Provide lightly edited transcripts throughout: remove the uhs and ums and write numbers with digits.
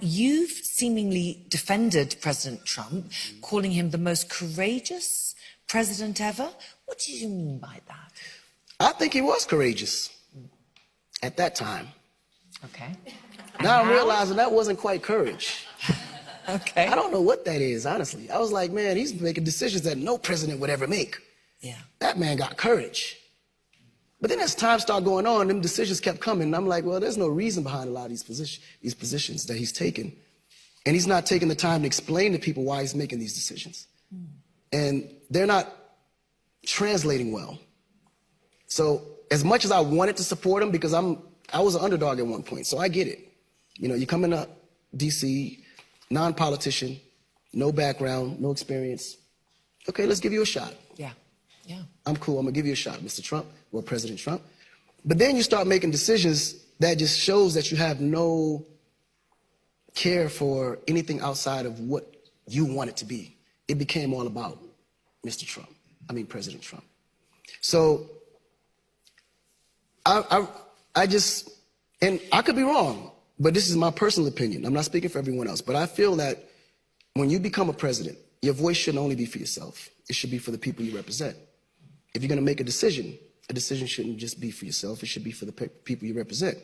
you've seemingly defended President Trump, calling him the most courageous president ever. What do you mean by that? I think he was courageous at that time. Okay. Now I'm realizing that wasn't quite courage. Okay. I don't know what that is, honestly. I was like, man, he's making decisions that no president would ever make. Yeah. That man got courage. But then as time started going on, them decisions kept coming. And I'm like, well, there's no reason behind a lot of these positions that he's taken. And he's not taking the time to explain to people why he's making these decisions. And they're not translating well. So as much as I wanted to support him, because I was an underdog at one point, so I get it. You know, you come into D.C., non-politician, no background, no experience. Okay, let's give you a shot. Yeah, yeah. I'm cool, I'm gonna give you a shot, Mr. Trump, or President Trump. But then you start making decisions that just shows that you have no care for anything outside of what you want it to be. It became all about Mr. Trump, President Trump. So I just, and I could be wrong, but this is my personal opinion. I'm not speaking for everyone else, but I feel that when you become a president, your voice shouldn't only be for yourself. It should be for the people you represent. If you're going to make a decision shouldn't just be for yourself. It should be for the people you represent.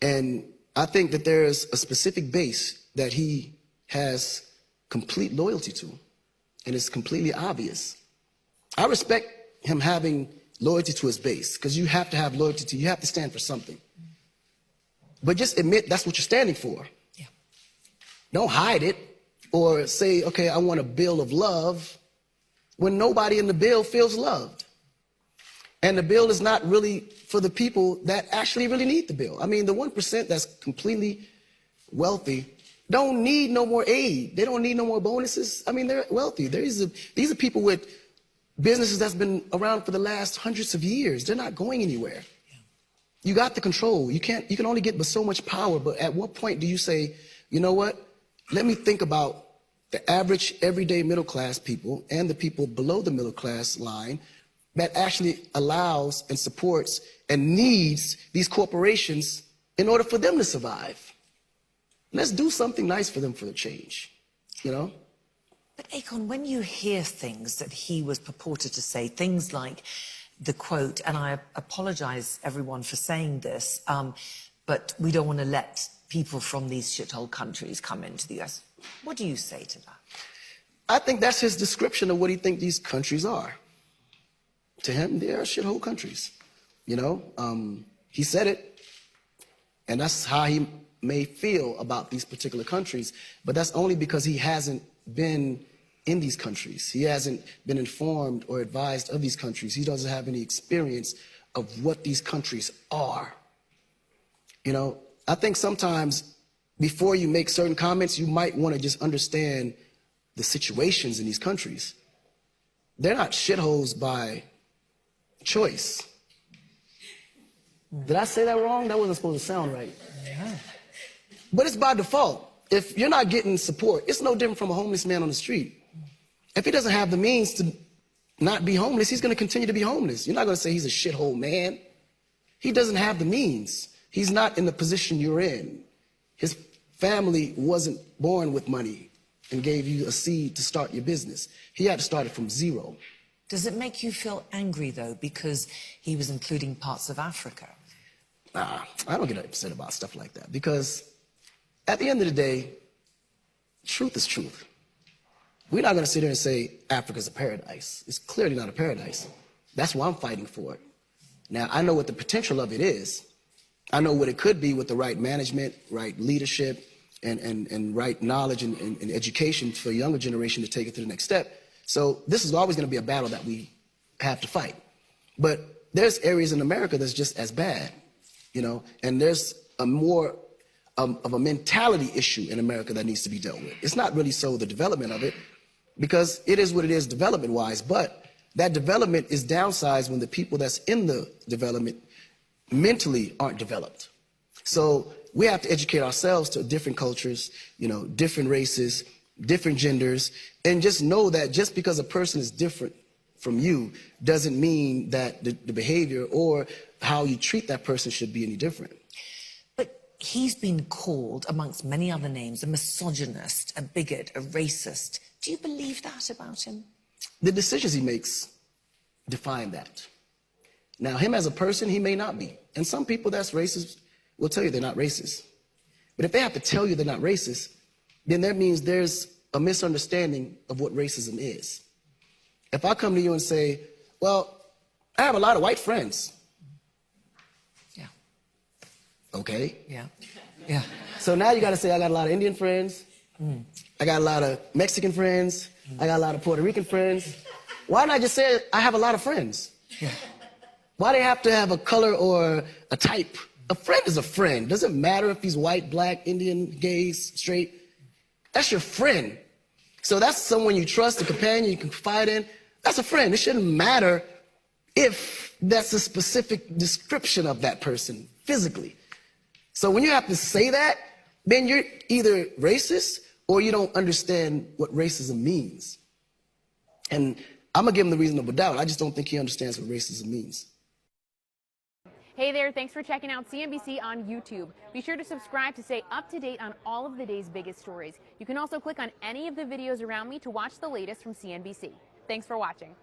And I think that there's a specific base that he has complete loyalty to, and it's completely obvious. I respect him having loyalty to his base, because you have to have loyalty to, you have to stand for something. But just admit that's what you're standing for. Yeah. Don't hide it or say, okay, I want a bill of love, when nobody in the bill feels loved. And the bill is not really for the people that actually really need the bill. The 1% that's completely wealthy don't need no more aid. They don't need no more bonuses. They're wealthy. These are people with businesses that's been around for the last hundreds of years. They're not going anywhere. Yeah. You got the control. You can only get but so much power. But at what point do you say, you know what? Let me think about the average everyday middle class people and the people below the middle class line that actually allows and supports and needs these corporations in order for them to survive. Let's do something nice for them for the change, you know? But Akon, when you hear things that he was purported to say, things like the quote, and I apologize everyone for saying this, but we don't want to let people from these shithole countries come into the US. What do you say to that? I think that's his description of what he thinks these countries are. To him, they are shithole countries. You know, he said it, and that's how he may feel about these particular countries, but that's only because he hasn't been in these countries. He hasn't been informed or advised of these countries. He doesn't have any experience of what these countries are. You know, I think sometimes before you make certain comments, you might want to just understand the situations in these countries. They're not shitholes by choice. Did I say that wrong? That wasn't supposed to sound right. Yeah. But it's by default. If you're not getting support, it's no different from a homeless man on the street. If he doesn't have the means to not be homeless, he's going to continue to be homeless. You're not going to say he's a shithole man. He doesn't have the means. He's not in the position you're in. His family wasn't born with money and gave you a seed to start your business. He had to start it from zero. Does it make you feel angry, though, because he was including parts of Africa? Nah, I don't get upset about stuff like that, because at the end of the day, truth is truth. We're not going to sit here and say Africa's a paradise. It's clearly not a paradise. That's why I'm fighting for it. Now, I know what the potential of it is. I know what it could be with the right management, right leadership, and right knowledge and education for a younger generation to take it to the next step. So this is always going to be a battle that we have to fight. But there's areas in America that's just as bad, you know, and there's a more of a mentality issue in America that needs to be dealt with. It's not really so the development of it, because it is what it is development-wise, but that development is downsized when the people that's in the development mentally aren't developed. So we have to educate ourselves to different cultures, you know, different races, different genders, and just know that just because a person is different from you doesn't mean that the behavior or how you treat that person should be any different. But he's been called, amongst many other names, a misogynist, a bigot, a racist. Do you believe that about him? The decisions he makes define that. Now, him as a person, he may not be. And some people that's racist will tell you they're not racist. But if they have to tell you they're not racist, then that means there's a misunderstanding of what racism is. If I come to you and say, well, I have a lot of white friends. Yeah. Okay. Yeah. Yeah. So now you got to say, I got a lot of Indian friends. I got a lot of Mexican friends. I got a lot of Puerto Rican friends. Why not just say, I have a lot of friends? Yeah. Why do they have to have a color or a type? A friend is a friend. Doesn't matter if he's white, black, Indian, gay, straight. That's your friend. So that's someone you trust, a companion you can confide in. That's a friend. It shouldn't matter if that's a specific description of that person physically. So when you have to say that, then you're either racist or you don't understand what racism means. And I'm going to give him the reasonable doubt. I just don't think he understands what racism means. Hey there, thanks for checking out CNBC on YouTube. Be sure to subscribe to stay up to date on all of the day's biggest stories. You can also click on any of the videos around me to watch the latest from CNBC. Thanks for watching.